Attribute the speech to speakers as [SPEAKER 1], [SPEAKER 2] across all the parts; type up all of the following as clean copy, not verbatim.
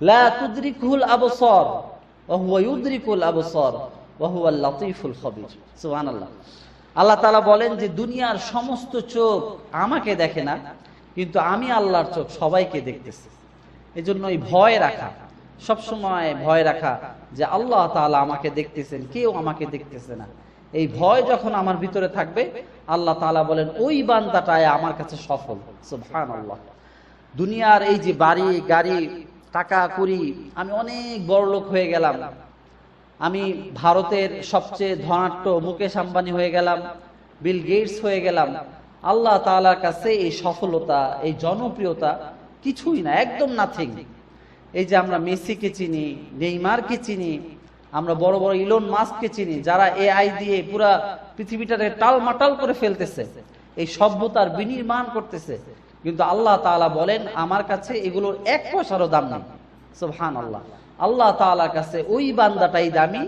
[SPEAKER 1] লা তুদরিকুল আবসার ওয়া হুয়া ইউদরিকুল আবসার ওয়া হুয়াল লাতীফুল খবীর। সুবহানাল্লাহ। আল্লাহ তাআলা বলেন যে দুনিয়ার সমস্ত চোখ আমাকে দেখে না, কিন্তু আমি আল্লাহর চোখ সবাইকে দেখতেছি। এজন্য এই ভয় রাখা, সবসময় ভয় রাখা যে আল্লাহ তাআলা আমাকে দেখতেছেন, কেউ আমাকে দেখতেছে না। এই ভয় যখন আমার ভিতরে থাকবে, আল্লাহ তাআলা বলেন ওই বান্দাটাই আমার কাছে সফল। সুবহানাল্লাহ। দুনিয়ার এই যে বাড়ি গাড়ি টাকা করি, আমি অনেক বড়লোক হয়ে গেলাম, আমি ভারতের সবচেয়ে ধনাঢ্য মুকেশ আম্বানি হয়ে গেলাম, বিল গেটস হয়ে গেলাম, আল্লাহ তাআলার কাছে এই সফলতা, এই জনপ্রিয়তা কিছুই না, একদম নাথিং। এই যে আমরা মেসিকে চিনি, নেইমারকে চিনি, আমরা বড় বড় ইলন মাস্ককে চিনি, যারা এআই দিয়ে পুরা পৃথিবীটাকে টালমাটাল করে ফেলতেছে, এই সভ্যতার বিনির্মাণ করতেছে, কিন্তু আল্লাহ তাআলা বলেন আমার কাছে এগুলোর এক পয়সারও দাম নেই। সুবহানাল্লাহ। আল্লাহ তাআলার কাছে ওই বান্দাটাই দামি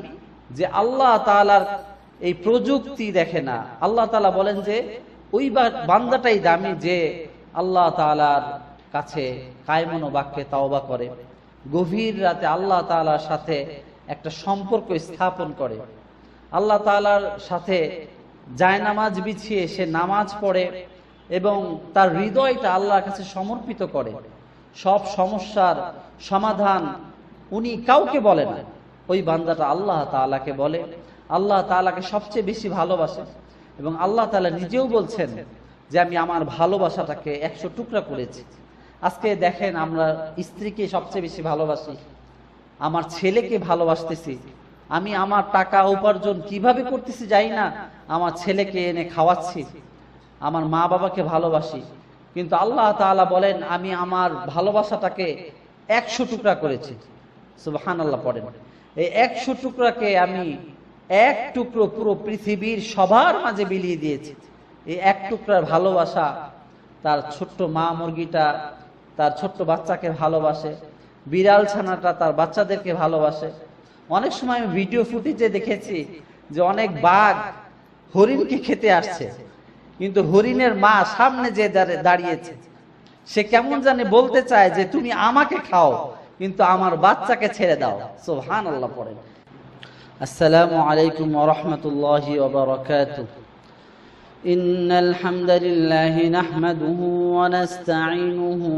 [SPEAKER 1] যে আল্লাহ তাআলার এই প্রযুক্তি দেখে না। আল্লাহ তাআলা বলেন যে ওই বান্দাটাই দামি যে আল্লাহ তাআলার কাছে কায়মন বাক্যে তাওবা করে, গভীর রাতে আল্লাহ তাআলার সাথে একটা সম্পর্ক স্থাপন করে, আল্লাহ তাআলার সাথে জায়নামাজ বিছিয়ে সে নামাজ পড়ে এবং তার হৃদয়টা আল্লাহর কাছে সমর্পিত করে। সব সমস্যার সমাধান উনি কাউকে বলে না, ওই বান্দাটা আল্লাহ তাআলাকে বলে, আল্লাহ তাআলাকে সবচেয়ে বেশি ভালোবাসে। এবং আল্লাহ তাআলা নিজেও বলছেন যে আমি আমার ভালোবাসাটাকে 100 টুকরা করেছি। আজকে দেখেন আমরা স্ত্রীকে সবচেয়ে বেশি ভালোবাসি, আমার ছেলেকে ভালোবাসতেছি, আমি আমার টাকা উপার্জন কিভাবে করতেছি জানি না, আমার ছেলেকে এনে খাওয়াচ্ছি, আমার মা বাবাকে ভালোবাসি, কিন্তু আল্লাহ তাআলা বলেন আমি আমার ভালোবাসাটাকে 100 টুকরা করেছি। সুবহানাল্লাহ পড়েন। এই 100 টুকরাকে আমি এক টুকরো পুরো পৃথিবীর সবার মাঝে বিলিয়ে দিয়েছি। এই এক টুকরার ভালোবাসা, তার ছোট্ট মা মুরগিটা তার ছোট্ট বাচ্চাকে ভালোবাসে, বিড়াল ছানাটা তার বাচ্চাদেরকে ভালোবাসে। অনেক সময় আমি ভিডিও ফুটেজে দেখেছি যে অনেক বাঘ হরিণকে খেতে আসছে, কিন্তু হরিণের মা সামনে যে দাঁড়িয়েছে, সে কেমন জানি বলতে চায় যে তুমি আমাকে খাও কিন্তু আমার বাচ্চাকে ছেড়ে দাও। সুবহানাল্লাহ পড়েন। আসসালামু আলাইকুম ওয়া রাহমাতুল্লাহি ওয়া বারাকাতুহু। ইন্নাল হামদালিল্লাহি নাহমাদুহু ওয়া নাস্তাঈনুহু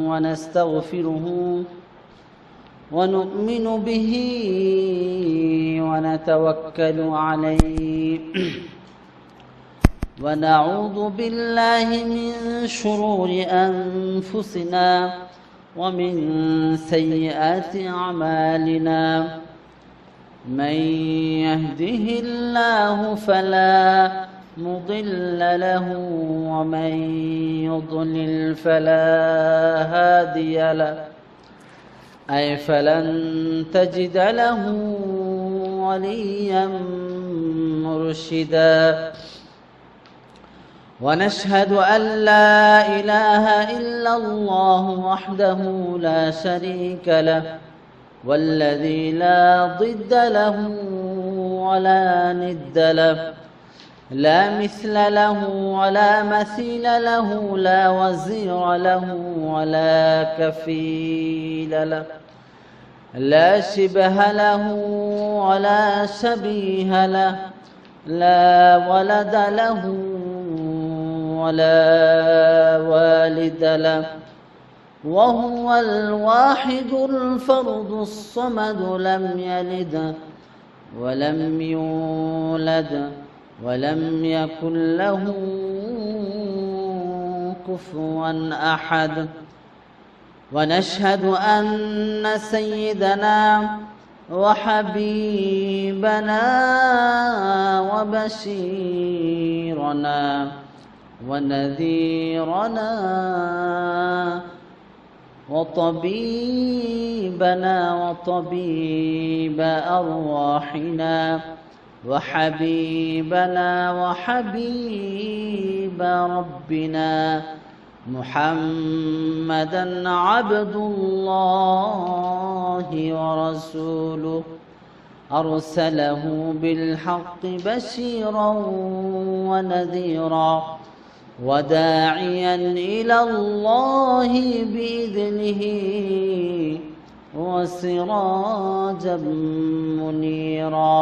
[SPEAKER 1] ওয়া নাস্তাগফিরুহু ওয়া নু'মিনু বিহি ওয়া নাতাওয়াক্কালু আলাইহি ونعوذ بالله من شرور أنفسنا ومن سيئات أعمالنا من يهده الله فلا مضل له ومن يضلل فلا هادي له أي فلن تجد له وليا مرشدا ونشهد أن لا إله إلا الله وحده لا شريك له والذي لا ضد له ولا ند له لا مثل له ولا مثيل له لا وزير له ولا كفيل له لا شبه له ولا شبيه له لا ولد له ولا والد له وهو الواحد الفرد الصمد لم يلد ولم يولد ولم يكن له كفوا أحد ونشهد أن سيدنا وحبيبنا وبشيرنا ونذيرنا وطبيبنا وطبيب أرواحنا وحبيبنا وحبيب ربنا محمدا عبد الله ورسوله أرسله بالحق بشيرا ونذيرا وداعيا إلى الله بإذنه وسراجا منيرا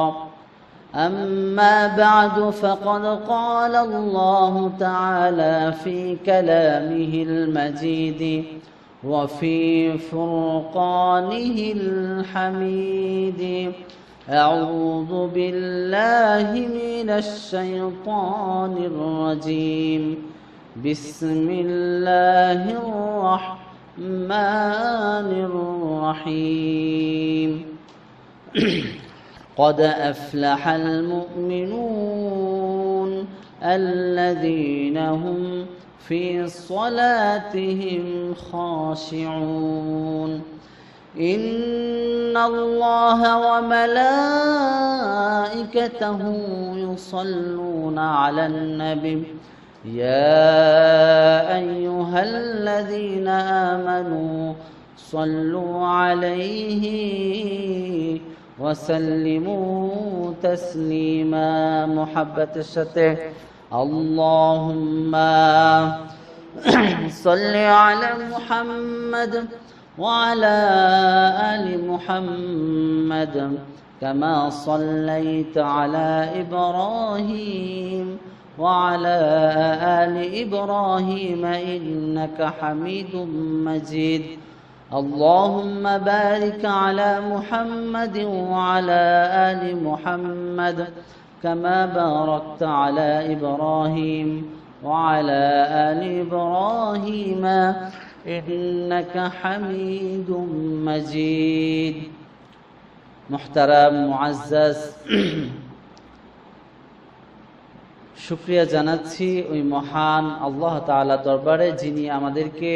[SPEAKER 1] أما بعد فقد قال الله تعالى في كلامه المجيد وفي فرقانه الحميد أعوذ بالله من الشيطان الرجيم بسم الله الرحمن الرحيم قد أفلح المؤمنون الذين هم في صلاتهم خاشعون إن الله وملائكته يصلون على النبي يا أيها الذين آمنوا صلوا عليه وسلموا تسليما محبة الشتى اللهم صل على محمد وعلى آل محمد كما صليت على إبراهيم وعلى آل إبراهيم إنك حميد مجيد اللهم بارك على محمد وعلى آل محمد كما باركت على إبراهيم وعلى آل إبراهيم إنك حميد مجيد محترم معزز শুকরিয়া জানাচ্ছি ওই মহান আল্লাহ তাআলা দরবারে যিনি আমাদেরকে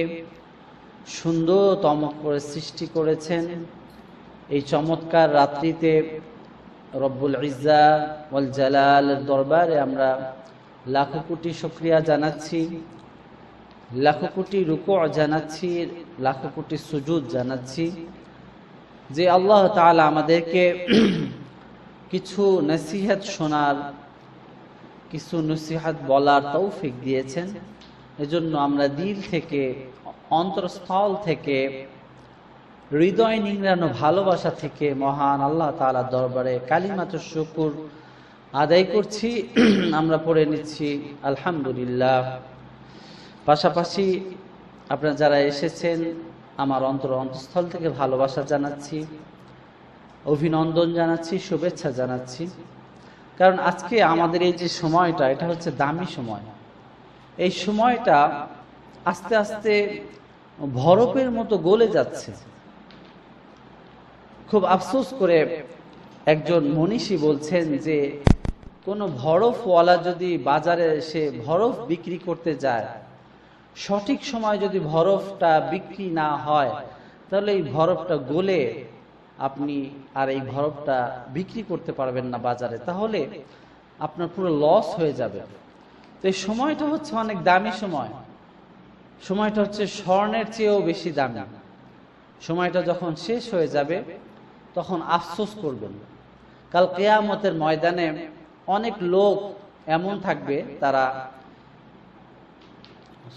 [SPEAKER 1] সুন্দরতম করে সৃষ্টি করেছেন। এই চমৎকার রাত্রিতে রব্বুল ইজ্জা ওয়াল জালালের দরবারে আমরা লাখো কোটি শুকরিয়া জানাচ্ছি, লাখো কোটি রুকু জানাচ্ছি, লাখো কোটি সুজুদ জানাচ্ছি যে আল্লাহ তাআলা আমাদেরকে কিছু নসিহত শোনার, কিছু নসিহত বলার তৌফিক দিয়েছেন। এজন্য আমরা দিল থেকে, অন্তরস্থল থেকে, হৃদয় নিংড়ানো ভালোবাসা থেকে মহান আল্লাহ তাআলার দরবারে কালিমাতুশ শুকর আদায় করছি। আমরা পড়ে নিচ্ছি আলহামদুলিল্লাহ। পাশাপাশি আপনারা যারা এসেছেন আমার অন্তরস্থল থেকে ভালোবাসা জানাচ্ছি, অভিনন্দন জানাচ্ছি, শুভেচ্ছা জানাচ্ছি। কারণ আজকে আমাদের এই যে সময়টা, এটা হচ্ছে দামি সময়। এই সময়টা আস্তে আস্তে বরফের মতো গলে যাচ্ছে। খুব আফসোস করে একজন মনীষী বলছেন যে কোনো বরফওয়ালা যদি বাজারে এসে বরফ বিক্রি করতে যায়, সঠিক সময় যদি বরফটা বিক্রি না হয় তাহলে এই বরফটা গলে আপনি আর এই বরফটা বিক্রি করতে পারবেন না বাজারে, তাহলে আপনার পুরো লস হয়ে যাবে। তো এই সময়টা হচ্ছে অনেক দামি সময়, সময়টা হচ্ছে স্বর্ণের চেয়েও বেশি দামি। সময়টা যখন শেষ হয়ে যাবে তখন আফসোস করবেন। কাল কিয়ামতের ময়দানে অনেক লোক এমন থাকবে, তারা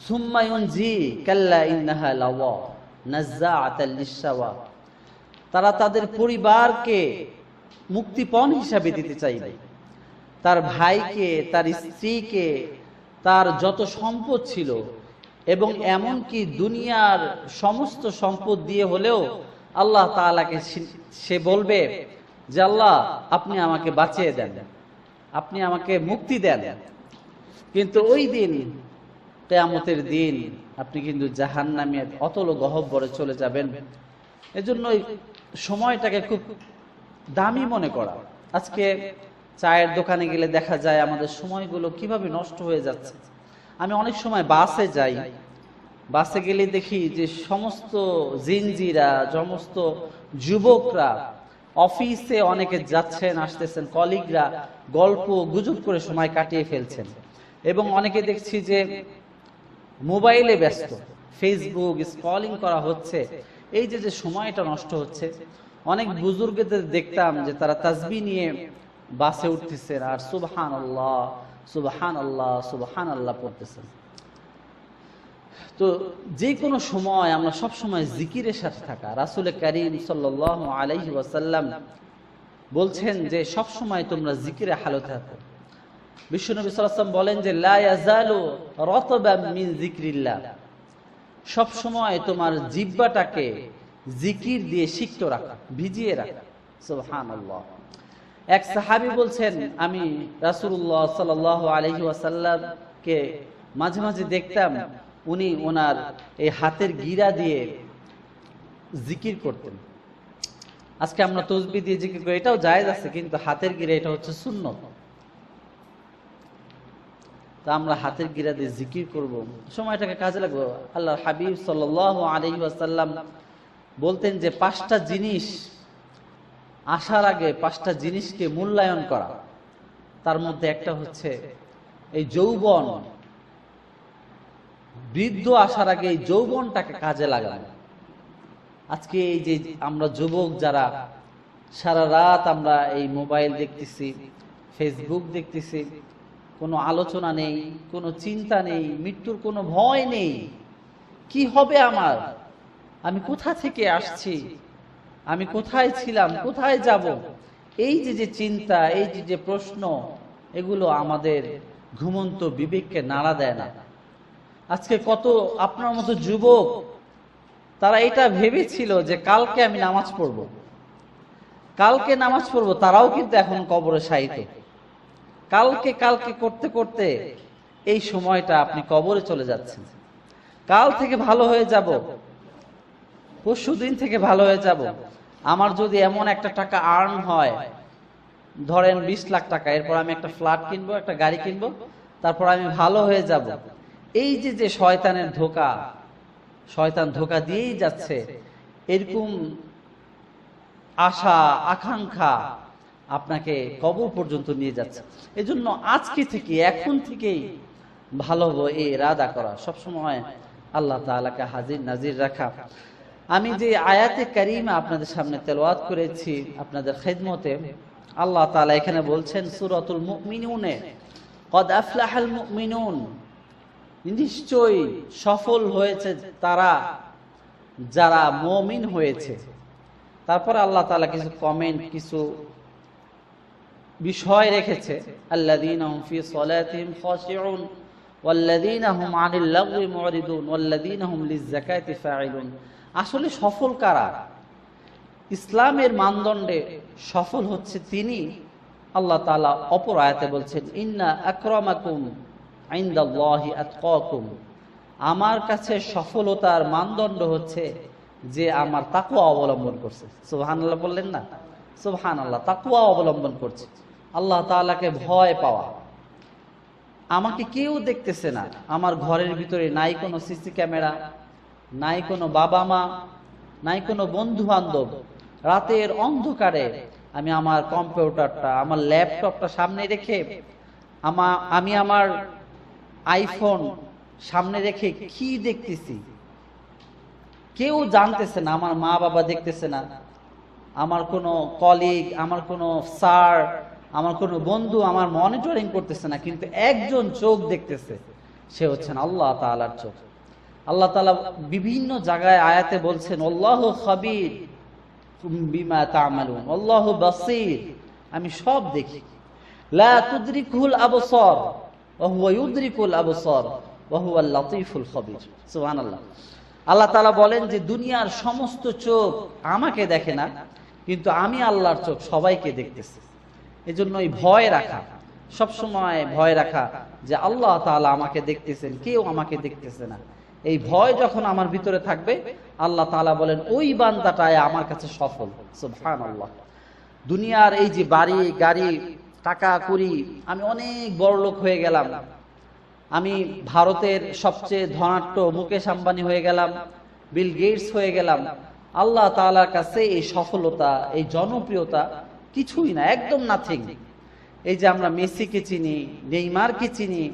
[SPEAKER 1] সুম্মা ইউনজি কাল্লা ইন্নাহা লাওয়া নাযাআতাল লিশাওয়া, তারা তাদের পরিবারকে মুক্তিপণ হিসাবে দিতে চাইবে, তার ভাইকে, তার স্ত্রীকে, তার যত সম্পদ ছিল এবং এমনকি দুনিয়ার সমস্ত সম্পদ দিয়ে হলেও আল্লাহ তাআলাকে সে বলবে যে আল্লাহ আপনি আমাকে বাঁচিয়ে দেন, আপনি আমাকে মুক্তি দেন। কিন্তু ওই দিন, কিয়ামতের দিন, আপনি কিন্তু জাহান্নামের অতল গহ্বরে চলে যাবেন। এজন্য সময়টাকে খুব দামি মনে করা। আজকে চায়ের দোকানে গেলে দেখা যায় আমাদের সময়গুলো কিভাবে নষ্ট হয়ে যাচ্ছে। আমি অনেক সময় বাসে যাই, বাসে গেলে দেখি যে সমস্ত জিনজিরা, সমস্ত যুবকরা অফিসে অনেকে যাচ্ছেন আসতেছেন, কলিগরা গল্প গুজব করে সময় কাটিয়ে ফেলছেন। এবং অনেকে দেখছি যে মোবাইলে ব্যস্ত, ফেসবুক স্ক্রলিং করা হচ্ছে। এই যে যে সময়টা নষ্ট হচ্ছে, অনেক বুজুর্গদের দেখতাম যে তারা তাসবিহ নিয়ে বাসে উঠতেছেন আর সুবহানাল্লাহ সুবহানাল্লাহ সুবহানাল্লাহ পড়তেছেন। তো যে কোনো সময় আমরা সব সময় জিকিরের সাথে থাকা, রাসূল করিম সাল্লাল্লাহু আলাইহি ওয়াসাল্লাম বলছেন যে সব সময় তোমরা জিকিরে হালত থাকো। বিশ্বনবী সাল্লাল্লাহু আলাইহি ওয়াসাল্লাম বলেন যে লা ইয়াজালু রাতাবাম মিন যিকরিল্লাহ, সব সময় তোমার জিহ্বাটাকে জিকির দিয়ে সিক্ত রাখা, ভিজিয়ে রাখা। সুবহানাল্লাহ। এক সাহাবী বলছেন, আমি রাসূলুল্লাহ সাল্লাল্লাহু আলাইহি ওয়াসাল্লামকে মাঝে মাঝে দেখতাম উনি ওনার এই হাতের গিরা দিয়ে জিকির করতেন। আজকে আমরা তাসবিহ দিয়ে জিকির করি, এটাও জায়েজ আছে, কিন্তু হাতের গিরা এটা হচ্ছে সুন্নত। তা আমরা হাতের গিরা দিয়ে জিকির করব, সময়টাকে কাজে লাগবো। আল্লাহর হাবিব সাল্লাল্লাহু আলাইহি ওয়াসাল্লাম বলতেন যে 5টা জিনিস আসার আগে 5টা জিনিসকে মূল্যায়ন করা, তার মধ্যে একটা হচ্ছে এই যৌবন। বৃদ্ধ আসার আগে এই যৌবনটাকে কাজে লাগানো। আজকে এই যে আমরা যুবক যারা সারা রাত আমরা এই মোবাইল দেখতেছি, ফেসবুক দেখতেছি, কোনো আলোচনা নেই, কোনো চিন্তা নেই, মৃত্যুর কোনো ভয় নেই। কি হবে আমার, আমি কোথা থেকে আসছি, আমি কোথায় ছিলাম, কোথায় যাব, এই যে চিন্তা, এই যে প্রশ্ন, এগুলো আমাদের ঘুমন্ত বিবেককে নাড়া দেয় না। আজকে কত আপনার মতো যুবক তারা এটা ভেবেছিল যে কালকে আমি নামাজ পড়বো, কালকে নামাজ পড়বো, তারাও কিন্তু এখন কবরে শায়িত। কালকে কালকে করতে করতে এই সময়টা আপনি কবরে চলে যাচ্ছেন। কাল থেকে ভালো হয়ে যাব, পরশু দিন থেকে ভালো হয়ে যাব, আমার যদি এমন একটা টাকা আর্ন হয়, ধরেন 20 লাখ টাকা, এরপর আমি একটা ফ্ল্যাট কিনবো, একটা গাড়ি কিনবো, তারপর আমি ভালো হয়ে যাব। এই যে শয়তানের ধোঁকা, শয়তান ধোঁকা দিয়েই যাচ্ছে। এরকম আশা আকাঙ্ক্ষা আপনাকে কবর পর্যন্ত নিয়ে যাচ্ছে। এজন্য আজকে থেকে, এখন থেকেই ভালো এই ইরাদা করা, সবসময় আল্লাহ তাআলাকে হাজির নাজির রাখা। আমি যে আয়াতে কারিমা আপনাদের সামনে তেলাওয়াত করেছি আপনাদের খেদমতে, আল্লাহ তাআলা এখানে বলছেন সূরাতুল মুমিনুনে, কদ আফলাহাল মুমিনুন, নিশ্চয়ই সফল হয়েছে তারা যারা মুমিন হয়েছে। তারপর আল্লাহ তাআলা কিছু কমেন্ট, কিছু বিষয় রেখেছে, আল্লাযীনা হুম ফি সালাতিহিম খাশিউন ওয়াল্লাযীনা হুম আনিল লাগwi মুরিদুন ওয়াল্লাযীনা হুম লিয-যাকাতি ফাঈলুন। আসলে সফল কারা? ইসলামের মানদণ্ডে সফল হচ্ছে তিনি। আল্লাহ তাআলা অপর আয়াতে বলছেন, ইন্না আকরামাকুম ইনদাল্লাহি আতকাকুম, আমার কাছে সফলতার মানদণ্ড হচ্ছে যে আমার তাকওয়া অবলম্বন করছে। সুবহানাল্লাহ বললেন না? সুবহানাল্লাহ, তাকওয়া অবলম্বন করছে, আল্লাহ তাআলাকে ভয় পাওয়া। আমাকে কেউ দেখতেছে না, আমার ঘরের ভিতরে নাই কোনো সিসি ক্যামেরা, নাই কোনো বাবা মা, নাই কোনো বন্ধু বান্ধব। রাতের অন্ধকারে আমি আমার কম্পিউটারটা, আমার ল্যাপটপটা সামনে রেখে, আমি আমার আইফোন সামনে রেখে কি দেখতেছি কেউ জানতেছে না, আমার মা বাবা দেখতেছে না, আমার কোনো কলিগ, আমার কোনো স্যার, আমার কোনো বন্ধু আমার মনিটরিং করতেছে না, কিন্তু একজন চোখ দেখতেছে, সে হচ্ছেন আল্লাহ তাআলার চোখ। আল্লাহ তাআলা বিভিন্ন জায়গায় আয়াতে বলছেন, আল্লাহু খাবীর বিমা তা'মালুন, আল্লাহু বাসীর, আমি সব দেখি। লা তুদরিকুল আবসার ওয়া হুয়া ইউদরিকুল আবসার ওয়া হুয়াল লাতীফুল খাবীর। সুবহানাল্লাহ। আল্লাহ তাআলা বলেন যে দুনিয়ার সমস্ত চোখ আমাকে দেখে না, কিন্তু আমি আল্লাহর চোখ সবাইকে দেখতেছি। এজন্য এই ভয় রাখা, সবসময় ভয় রাখা যে আল্লাহ তাআলা আমাকে দেখতেছেন, কেউ আমাকে দেখতেছে না। এই ভয় যখন আমার ভিতরে থাকবে, আল্লাহ তাআলা বলেন ওই বান্দাটাই আমার কাছে সফল। সুবহানাল্লাহ। দুনিয়ার এই যে বাড়ি গাড়ি টাকা করি, আমি অনেক বড় লোক হয়ে গেলাম, আমি ভারতের সবচেয়ে ধনাঢ্য মুকেশ আম্বানি হয়ে গেলাম, বিল গেটস হয়ে গেলাম, আল্লাহ তাআলার কাছে এই সফলতা, এই জনপ্রিয়তা কিছুই না, একদম নাথিং। এই যে আমরা মেসিকে চিনি, নেইমারকে চিনি,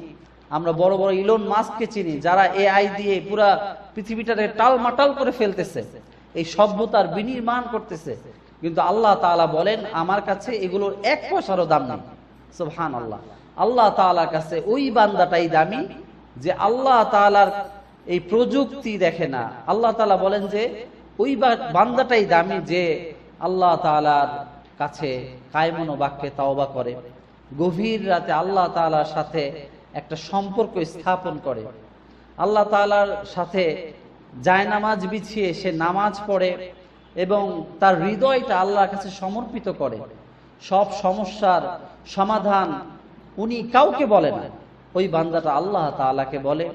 [SPEAKER 1] আমরা বড় বড় ইলন মাস্ককে চিনি, যারা এআই দিয়ে পুরা পৃথিবীটাকে টালমাটাল করে ফেলতেছে, এই সভ্যতার বিনির্মাণ করতেছে, কিন্তু আল্লাহ তাআলা বলেন আমার কাছে এগুলোর 1 পয়সারও দাম নেই। সুবহানাল্লাহ। আল্লাহ তাআলার কাছে ওই বান্দাটাই দামি যে আল্লাহ তাআলার এই প্রযুক্তি দেখে না। আল্লাহ তাআলা বলেন যে ওই বান্দাটাই দামি যে আল্লাহ তাআলার কাছে কায়মন বাক্যে তাওবা করে, গভীর রাতে আল্লাহ তাআলার সাথে একটা সম্পর্ক স্থাপন করে, আল্লাহ তাআলার সাথে জায়নামাজ বিছিয়ে সে নামাজ পড়ে এবং তার হৃদয়টা আল্লাহর কাছে সমর্পিত করে। সব সমস্যার সমাধান উনি কাউকে বলে না, ওই বান্দাটা আল্লাহ তাআলাকে বলে,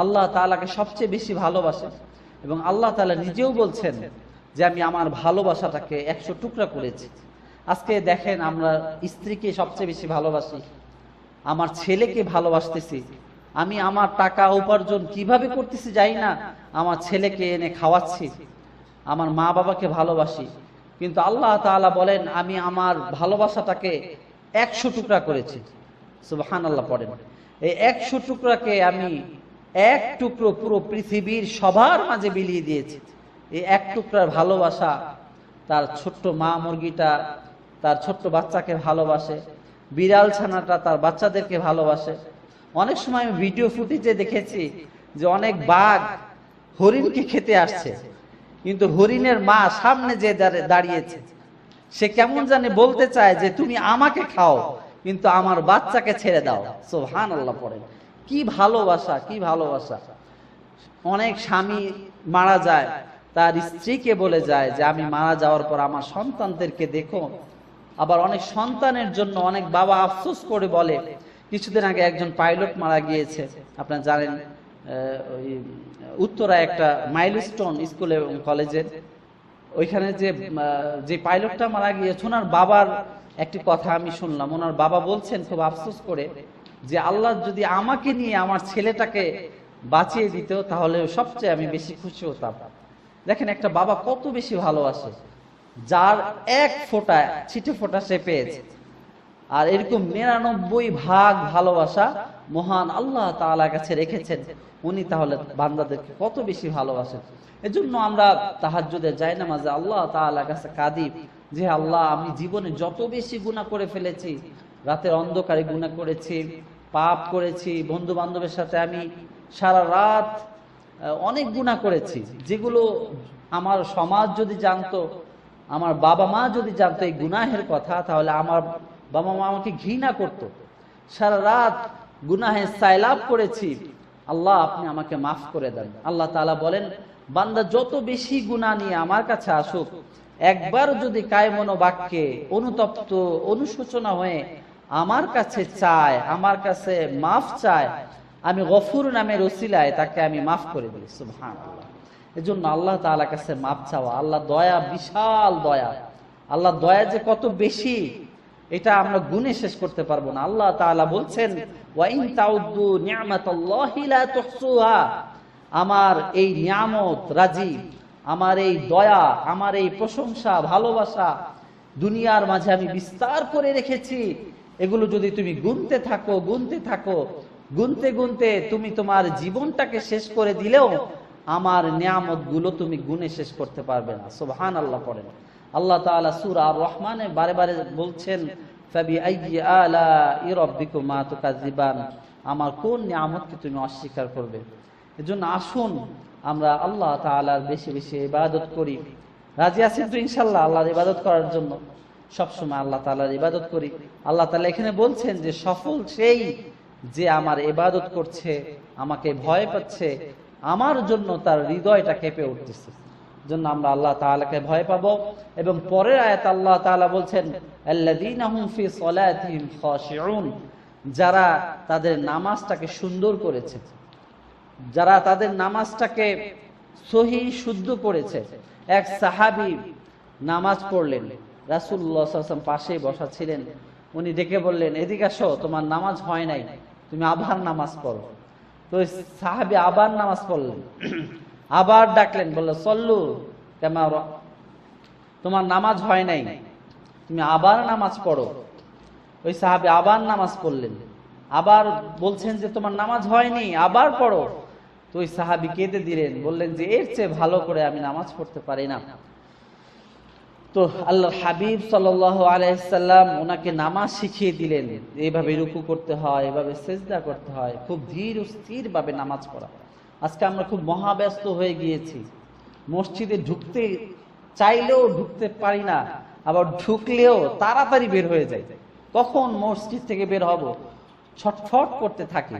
[SPEAKER 1] আল্লাহ তাআলাকে সবচেয়ে বেশি ভালোবাসে। এবং আল্লাহ তাআলা নিজেও বলছেন যে আমি আমার ভালোবাসাটাকে 100 টুকরা করেছি। আজকে দেখেন আমরা স্ত্রীকে সবচেয়ে বেশি ভালোবাসি, আমার ছেলেকে ভালোবাসতেছি, আমি আমার টাকা উপার্জন কিভাবে করতেছি জানি না, আমার ছেলেকে এনে খাওয়াচ্ছি, আমার মা বাবাকে ভালোবাসি। কিন্তু আল্লাহ তাআলা বলেন আমি আমার ভালোবাসাটাকে 100 টুকরা করেছি। সুবহানাল্লাহ পড়েন। এই 100 টুকরাকে আমি এক টুকরো পুরো পৃথিবীর সবার মাঝে বিলিয়ে দিয়েছি। এই এক টুকরার ভালোবাসা, তার ছোট্ট মা মুরগিটা তার ছোট্ট বাচ্চাকে ভালোবাসে, বিড়াল ছানাটা তার বাচ্চাদেরকে ভালোবাসে। অনেক সময় আমি ভিডিও ফুটেজে দেখেছি যে অনেক বাঘ হরিণকে খেতে আসছে, কিন্তু হরিণের মা সামনে যে দাঁড়িয়েছে, সে কেমন জানি বলতে চায় যে তুমি আমাকে খাও কিন্তু আমার বাচ্চাকে ছেড়ে দাও। সুবহানাল্লাহ পড়েন। কি ভালোবাসা, কি ভালোবাসা। অনেক স্বামী মারা যায়, তার স্ত্রীকে বলে যায় যে আমি মারা যাওয়ার পর আমার সন্তানদেরকে দেখো। আবার অনেক সন্তানের জন্য অনেক বাবা আফসোস করে বলে, কিছুদিন আগে একজন পাইলট মারা গিয়েছে, আপনারা জানেন, ওই উত্তরা একটা মাইলস্টোন স্কুল এবং কলেজের ওইখানে যে পাইলটটা মারা গিয়েছে, ওনার বাবার একটি কথা আমি শুনলাম। ওনার বাবা বলছেন খুব আফসোস করে যে আল্লাহ যদি আমাকে নিয়ে আমার ছেলেটাকে বাঁচিয়ে দিত তাহলে সবচেয়ে আমি বেশি খুশি হতাম। দেখেন একটা বাবা কত বেশি ভালোবাসে, যার এক ফোঁটা ছিটে ফোঁটা সে পেয়েছে। আর এরকম 99 ভাগ ভালোবাসা মহান আল্লাহ তাআলার কাছে রেখেছেন, উনি তাহলে বান্দাদেরকে কত বেশি ভালোবাসেন। এজন্য আমরা তাহাজ্জুদে জায়নামাজে আল্লাহ তাআলার কাছে কাঁদি যে আল্লাহ আমি জীবনে যত বেশি গুনাহ করে ফেলেছি, রাতের অন্ধকারে গুনাহ করেছি, পাপ করেছি, বন্ধু বান্ধবের সাথে আমি সারা রাত অনেক গুনাহ করেছি, যেগুলো আমার সমাজ যদি জানতো, আমার বাবা মা যদি জানতো এই গুনাহের কথা, তাহলে আমার বাবা মা আমাকে ঘৃণা করত। সারা রাত গুনাহের সাইলাব করেছি, আল্লাহ আপনি আমাকে মাফ করে দেন। আল্লাহ তাআলা বলেন বান্দা যত বেশি গুনাহ নিয়ে আমার কাছে আসুক, একবার যদি কায়মন বাক্যে অনুতপ্ত অনুশোচনা হয়ে আমার কাছে চায়, আমার কাছে মাফ চায়, আমি গফুর নামের ওসিলায় তাকে আমি মাফ করে দিই। সুবহানাল্লাহ। এজন্য আল্লাহ তাআলার কাছে মাফ চাওয়া, আল্লাহ দয়া, বিশাল দয়া। আল্লাহ দয়া যে কত বেশি এটা আমরা গুণে শেষ করতে পারবো না। আল্লাহ তাআলা বলছেন ওয়া ইন তাউদ্দু নি'মাতাল্লাহি লা তুহসুহা, আমার এই নিয়ামত রাজি, আমার এই দয়া, আমার এই প্রশংসা, ভালোবাসা দুনিয়ার মাঝে আমি বিস্তার করে রেখেছি, এগুলো যদি তুমি গুনতে থাকো, গুনতে থাকো, গুনতে গুনতে তুমি তোমার জীবনটাকে শেষ করে দিলেও আমার নিয়ামত গুলো তুমি গুনে শেষ করতে পারবে না। সুবহানাল্লাহ পড়েন। আল্লাহ তাআলা সূরা আর রহমানে বারে বারে বলছেন ফাবিআইয়ি আলাই রাব্বিকুমা তুকাযিবান, আমার কোন নিয়ামতকে তুমি অস্বীকার করবে। এজন্য আসুন আমরা আল্লাহ তাআলার বেশি বেশি ইবাদত করি। রাজি আছেন তো ইনশাআল্লাহ আল্লাহর ইবাদত করার জন্য? সবসময় আল্লাহ তাআলার ইবাদত করি। আল্লাহ তাআলা এখানে বলছেন যে সফল সেই যে আমার ইবাদত করছে, আমাকে ভয় পাচ্ছে, আমার জন্য তার হৃদয়টা কেঁপে উঠতেছে। জন্য আমরা আল্লাহ তাআলাকে ভয় পাবো। এবং পরের আয়াত আল্লাহ তাআলা বলছেন আল্লাযীনা হুম ফি সলাতিহিম খাশিউন, যারা তাদের নামাজটাকে সুন্দর করেছে, যারা তাদের নামাজটাকে সহি শুদ্ধ করেছে। এক সাহাবী নামাজ পড়লেন, রাসূলুল্লাহ সাল্লাল্লাহু আলাইহি ওয়াসাল্লাম পাশেই বসা ছিলেন, উনি ডেকে বললেন এদিকে আসো, তোমার নামাজ হয় নাই, তুমি আবার নামাজ পড়ো। তো সাহাবী আবার নামাজ পড়লেন, আবার ডাকলেন, বলল সল্লু কামা, তোমার নামাজ হয় নাই, তুমি আবার নামাজ পড়ো। ওই সাহাবী আবার নামাজ পড়লেন, আবার বলছেন যে তোমার নামাজ হয়নি, আবার পড়ো। তো ওই সাহাবী কেঁদে দিলেন, বললেন যে এর চেয়ে ভালো করে আমি নামাজ পড়তে পারি না। তো আল্লাহর হাবিব সাল্লাল্লাহু আলাইহি সাল্লাম ওনাকে নামাজ শিখিয়ে দিলেন, এইভাবে রুকু করতে হয়, এভাবে সিজদা করতে হয়, খুব ধীর ও স্থির ভাবে নামাজ পড়া। আজকে আমরা খুব মহাব্যস্ত হয়ে গিয়েছি, মসজিদে ঢুকতে চাইলেও ঢুকতে পারি না, আবার ঢুকলেও তাড়াতাড়ি বের হয়ে যায়, কখন মসজিদ থেকে বের হব ছটফট করতে থাকি।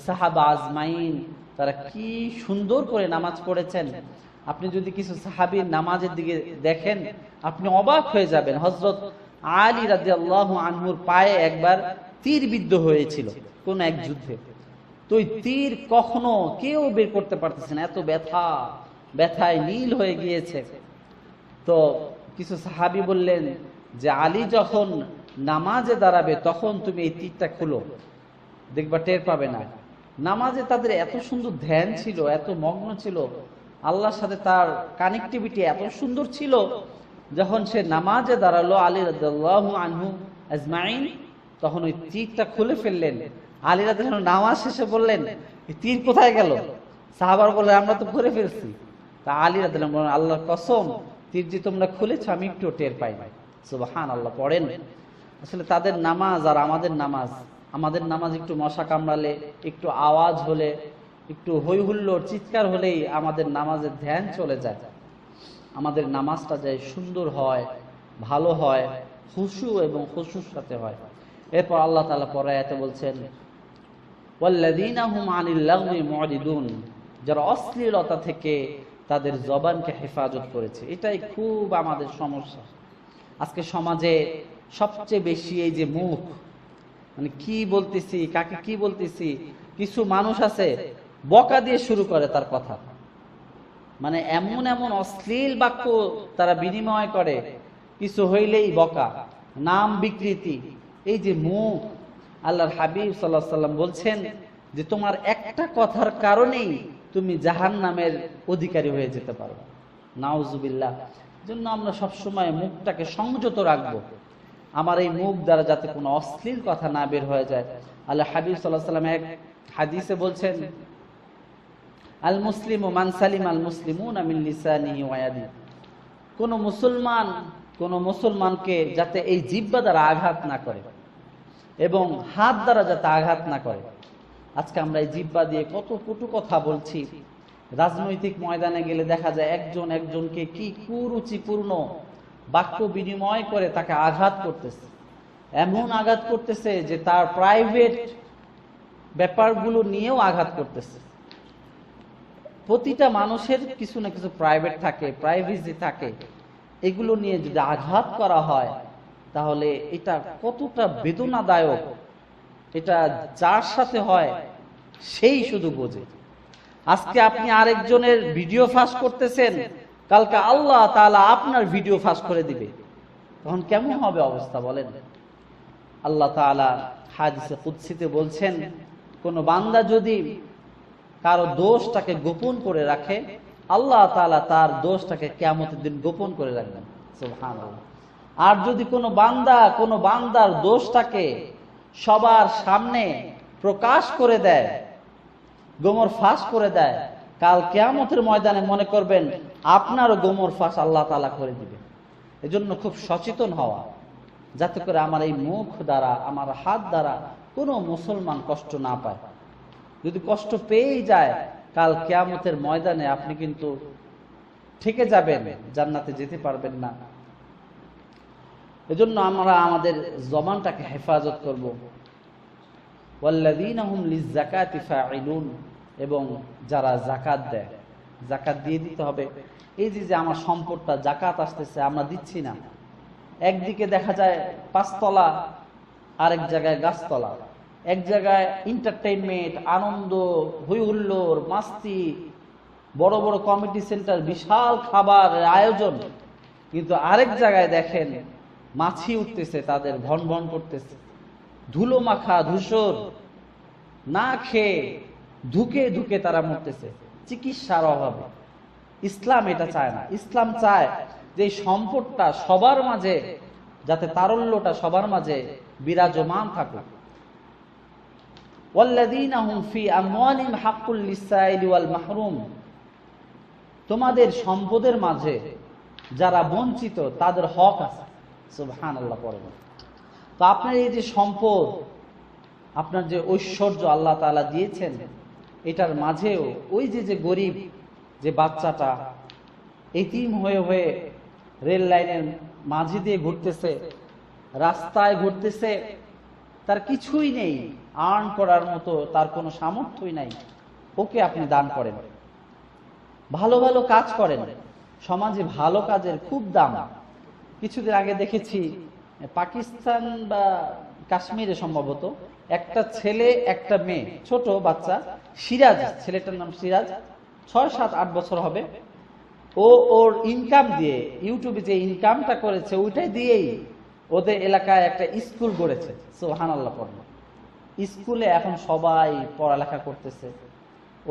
[SPEAKER 1] সাহাবা আজমাইন তারা কি সুন্দর করে নামাজ পড়েছেন। আপনি যদি কিছু সাহাবীর নামাজের দিকে দেখেন আপনি অবাক হয়ে যাবেন। হযরত আলী রাদিয়াল্লাহু আনহুর পায়ে একবার তীর বিদ্ধ হয়েছিল কোন এক যুদ্ধে, তো ওই তীর কখনো কেউ বের করতে পারতেছে না, এত ব্যথায় নীল হয়ে গিয়েছে। তো কিছু সাহাবী বললেন যে আলী যখন নামাজে দাঁড়াবে তখন তুমি এই তীরটা খুলো, দেখবা টের পাবে না। নামাজে তাদের এত সুন্দর ধ্যান ছিল, এত মগ্ন ছিল, আল্লাহর সাথে তার কানেক্টিভিটি এত সুন্দর ছিল, যখন সে নামাজে দাঁড়ালো আলী রাদিয়াল্লাহু আনহু আজমাইন তখন ওই তীরটা খুলে ফেললেন। আলী রাদিয়াল্লাহু আনহু নামাজ শেষে বললেন এই তীর কোথায় গেল? সাহাবারা বললেন আমরা তো করে ফেলছি। তা আলী রাদিয়াল্লাহু আনহু বললেন আল্লাহর কসম তীর যে তোমরা খুলেছ আমি একটু টের পাই নাই। সুবহানাল্লাহ পড়েন। আসলে তাদের নামাজ আর আমাদের নামাজ একটু মশা কামড়ালে, একটু আওয়াজ হলে, একটু হই হুল্লোড় চিৎকার হলেই আমাদের নামাজের ধ্যান চলে যায়। আমাদের নামাজটা যায় সুন্দর হয়, ভালো হয়, খুশু এবং খুশুর সাথে হয়। এরপর আল্লাহ তাআলা পরে আয়াতে বলছেন ওয়াল্লাযীনা হুম আনিল লাগবি মুরিদুন, যারা অশ্লীলতা থেকে তাদের জবানকে হেফাজত করেছে। এটাই খুব আমাদের সমস্যা আজকে সমাজে সবচেয়ে বেশি, এই যে মুখ, মানে কি বলতেছি কাকে কি বলতেছি। কিছু মানুষ আছে বকা দিয়ে শুরু করে তার কথা, মানে এমন এমন অশ্লীল বাক্য তারা বিনিময় করে, কিছু হইলেই বকা, নাম বিকৃতি। এই যে মুখ, আল্লাহর হাবিব সাল্লাল্লাহু আলাইহি সাল্লাম বলছেন যে তোমার একটা কথার কারণেই তুমি জাহান্নামের অধিকারী হয়ে যেতে পারো। নাউজুবিল্লাহ। জন্য আমরা সবসময় মুখটাকে সংযত রাখবো, আমার এই মুখ দ্বারা যাতে কোনো অশ্লীল কথা না বের হয়ে যায়। আল্লাহ হাবিব সাল্লাল্লাহু আলাইহি সাল্লাম এক হাদিসে বলছেন আল মুসলিমু মান সালিম আল মুসলিমুনা মিন লিসানিহি ওয়া ইয়াদিহি, কোন মুসলমানকে যাতে এই জিহ্বা দ্বারা আঘাত না করে এবং হাত দ্বারা যাতে আঘাত না করে। আজকে আমরা এই জিহ্বা দিয়ে কত কটু কথা বলছি। রাজনৈতিক ময়দানে গেলে দেখা যায় একজন একজনকে কি কুরুচিপূর্ণ বাক্য বিনিময় করে তাকে আঘাত করতেছে, এমন আঘাত করতেছে যে তার প্রাইভেট ব্যাপারগুলো নিয়েও আঘাত করতেছে। প্রতিটা মানুষের কিছু না কিছু প্রাইভেট থাকে, প্রাইভেসি থাকে, এগুলো নিয়ে যদি আঘাত করা হয় তাহলে এটা কতটা বেদনাদায়ক, এটা যার সাথে হয় সেই শুধু বোঝে। আজকে আপনি আরেকজনের ভিডিও ফাঁস করতেছেন, কালকে আল্লাহ তাআলা আপনার ভিডিও ফাঁস করে দিবে, তখন কেমন হবে অবস্থা বলেন? আল্লাহ তাআলা হাদিসে কুদসিতে বলছেন কোন বান্দা যদি কারো দোষটাকে গোপন করে রাখে আল্লাহ তাআলা তার দোষটাকে কিয়ামতের দিন গোপন করে রাখবেন। সুবহানাল্লাহ। আর যদি কোনো বান্দার দোষটাকে সবার সামনে প্রকাশ করে দেয়, গোমর ফাঁস করে দেয়, কাল কিয়ামতের ময়দানে মনে করবেন আপনারও গোমর ফাঁস আল্লাহ তাআলা করে দিবে। এজন্য খুব সচেতন হওয়া, যাতে করে আমার এই মুখ দ্বারা, আমার হাত দ্বারা কোনো মুসলমান কষ্ট না পায়। যদি কষ্ট পেয়েই যায় কাল কিয়ামতের ময়দানে আপনি কিন্তু ঠেকে যাবেন, জান্নাতে যেতে পারবেন না। এজন্য আমরা আমাদের জবানটাকে হেফাজত করব। ওয়াল্লাযীনা হুম লিয-যাকাতি ফাঈলুন, এবং যারা যাকাত দেয়, যাকাত দিয়ে দিতে হবে। এই যে আমার সম্পদটা যাকাত আসতেছে আমরা দিচ্ছি না, একদিকে দেখা যায় পাঁচতলা, আরেক জায়গায় গাছতলা, এক জায়গায় এন্টারটেইনমেন্ট, আনন্দ, হই হুল্লোড়, মাস্তি, বড় বড় কমিটি সেন্টার, বিশাল খাবার আয়োজন, কিন্তু আরেক জায়গায় দেখেন মাছি উঠতেছে, তাদের ভন ভন করতেছে, ধুলো মাখা ধূসর, না খেয়ে ধুকে ধুকে তারা মরতেছে চিকিৎসার অভাবে। ইসলাম এটা চায় না। ইসলাম চায় যে এই সম্পদটা সবার মাঝে, যাতে তারল্যটা সবার মাঝে বিরাজমান থাকুক। ওয়াল্লাযীনা হুম ফি আমওয়ালিহিম হাক্কুল লিস-সাইলি ওয়াল মাহরুম, তোমাদের সম্পদের মাঝে যারা বঞ্চিত তাদের হক আছে। সুবহানাল্লাহ পড়েন। তো আপনার এই যে সম্পদ, আপনার যে ঐশ্বর্য আল্লাহ তাআলা দিয়েছেন, এটার মাঝেও ওই যে গরিব যে বাচ্চাটা এতিম হয়ে হয়ে রেল লাইনের মাঝে দিয়ে ঘুরতেছে, রাস্তায় ঘুরতেছে, তার কিছুই নেই, আর্ন করার মতো তার কোনো সামর্থ্যই নাই, ওকে আপনি দান করেন, ভালো ভালো কাজ করেন। সমাজে ভালো কাজের খুব দাম। কিছুদিন আগে দেখেছি পাকিস্তান বা কাশ্মীরে সম্ভবত একটা ছেলে একটা মেয়ে, ছোট বাচ্চা, সিরাজ, ছেলেটার নাম সিরাজ, 6, 7, 8 বছর হবে। ওর ইনকাম দিয়ে, ইউটিউবে যে ইনকামটা করেছে ওইটাই দিয়েই ওদের এলাকায় একটা স্কুল গড়েছে। সুবহানাল্লাহ পড়ল। স্কুলে এখন সবাই পড়ালেখা করতেছে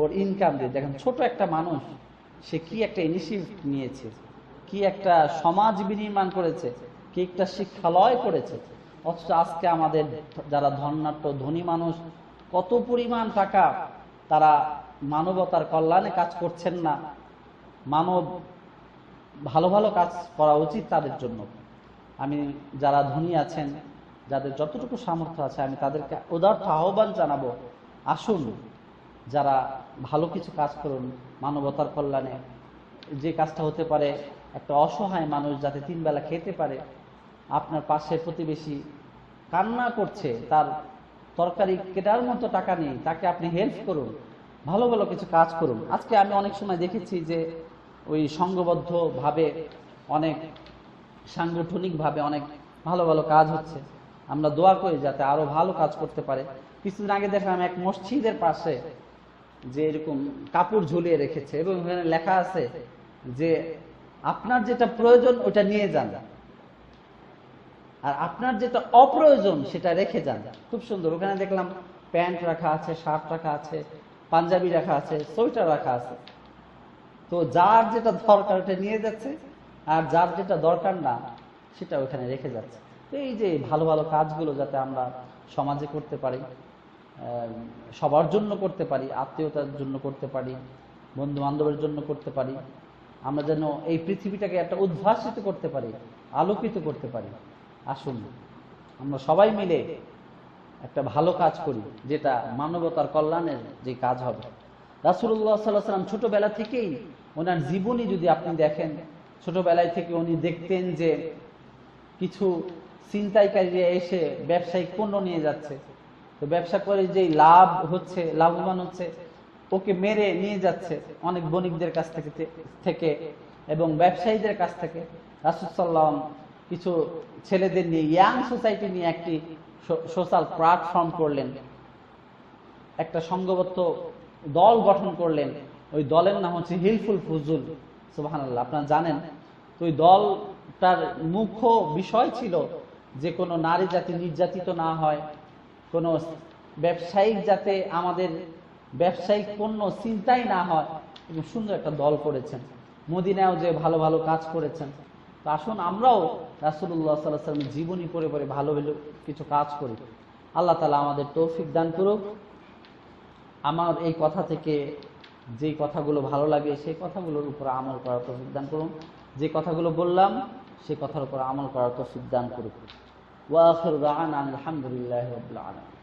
[SPEAKER 1] ওর ইনকাম দিয়ে। দেখেন ছোট একটা মানুষ, সে কি একটা ইনিশিয়েটিভ নিয়েছে, কি একটা সমাজ বিনির্মাণ করেছে, কি একটা শিক্ষালয় করেছে। অথচ আজকে আমাদের যারা ধনাঢ্য ধনী মানুষ, কত পরিমাণ টাকা তারা মানবতার কল্যাণে কাজ করছেন না। মানব ভালো ভালো কাজ করা উচিত তাদের জন্য। আমি যারা ধনী আছেন, যাদের যতটুকু সামর্থ্য আছে, আমি তাদেরকে উদার্ত আহ্বান জানাবো, আসুন যারা ভালো কিছু কাজ করুন মানবতার কল্যাণে। যে কাজটা হতে পারে একটা অসহায় মানুষ যাতে 3 বেলা খেতে পারে, আপনার পাশে প্রতিবেশী কান্না করছে, তার তরকারি কেটার মতো টাকা নেই, তাকে আপনি হেল্প করুন, ভালো ভালো কিছু কাজ করুন। আজকে আমি অনেক সময় দেখেছি যে ওই সংঘবদ্ধভাবে অনেক সাংগঠনিকভাবে অনেক ভালো ভালো কাজ হচ্ছে। আমরা দোয়া করি যাতে আরো ভালো কাজ করতে পারে। কিছুদিন আগে দেখলাম এক মসজিদের পাশে যে এরকম কাপড় ঝুলিয়ে রেখেছে এবং ওখানে লেখা আছে যে আপনার যেটা প্রয়োজন ওটা নিয়ে যান, আর আপনার যেটা অপ্রয়োজন সেটা রেখে যান। খুব সুন্দর। ওখানে দেখলাম প্যান্ট রাখা আছে, শার্ট রাখা আছে, পাঞ্জাবি রাখা আছে, সোয়েটার রাখা আছে। তো যার যেটা দরকার ওটা নিয়ে যাচ্ছে, আর যার যেটা দরকার না সেটা ওখানে রেখে যাচ্ছে। তো এই যে ভালো ভালো কাজগুলো যাতে আমরা সমাজে করতে পারি, সবার জন্য করতে পারি, আত্মীয়তার জন্য করতে পারি, বন্ধু বান্ধবের জন্য করতে পারি, আমরা যেন এই পৃথিবীটাকে একটা উদ্ভাসিত করতে পারি, আলোকিত করতে পারি। আসুন আমরা সবাই মিলে একটা ভালো কাজ করি, যেটা মানবতার কল্যাণের যে কাজ হবে। রাসূলুল্লাহ সাল্লাল্লাহু আলাইহি ওয়াসাল্লাম ছোটবেলা থেকেই, ওনার জীবনী যদি আপনি দেখেন, ছোটবেলায় থেকে উনি দেখতেন যে কিছু ছিনতাইকারীরা এসে ব্যবসায়িক পণ্য নিয়ে যাচ্ছে, তো ব্যবসা করে যে লাভ হচ্ছে, লাভবান হচ্ছে, ওকে মেরে নিয়ে যাচ্ছে অনেক বণিকদের কাছ থেকে এবং ব্যবসায়ীদের কাছ থেকে। রাসূল সাল্লাল্লাহু আলাইহি ওয়াসাল্লাম কিছু ছেলেদের নিয়ে, ইয়াং সোসাইটি নিয়ে একটি সোশ্যাল প্ল্যাটফর্ম করলেন, একটা সংঘবদ্ধ দল গঠন করলেন। ওই দলের নাম হচ্ছে হিলফুল ফুজুল। সুবহানাল্লাহ, আপনারা জানেন। তো ওই দলটার মুখ্য বিষয় ছিল যে কোনো নারী যাতে নির্যাতিত না হয়, কোনো ব্যবসায়িক যাতে আমাদের ব্যবসায়িক পণ্য ছিনতাই না হয়। এবং সুন্দর একটা দল করেছেন, মদিনায়ও যে ভালো ভালো কাজ করেছেন। তো আসুন আমরাও রাসূলুল্লাহ সাল্লাল্লাহু আলাইহি ওয়াসাল্লামের জীবনী পড়ে পড়ে ভালো ভালো কিছু কাজ করি। আল্লাহ তাআলা আমাদের তৌফিক দান করুক। আমার এই কথা থেকে যে কথাগুলো ভালো লাগে সেই কথাগুলোর উপর আমল করার তৌফিক দান করুন। যে কথাগুলো বললাম সেই কথার উপর আমল করার তৌফিক দান করুন। ওয়া আখিরু দাওয়ানা আলহামদুলিল্লাহি রাব্বিল আলামিন।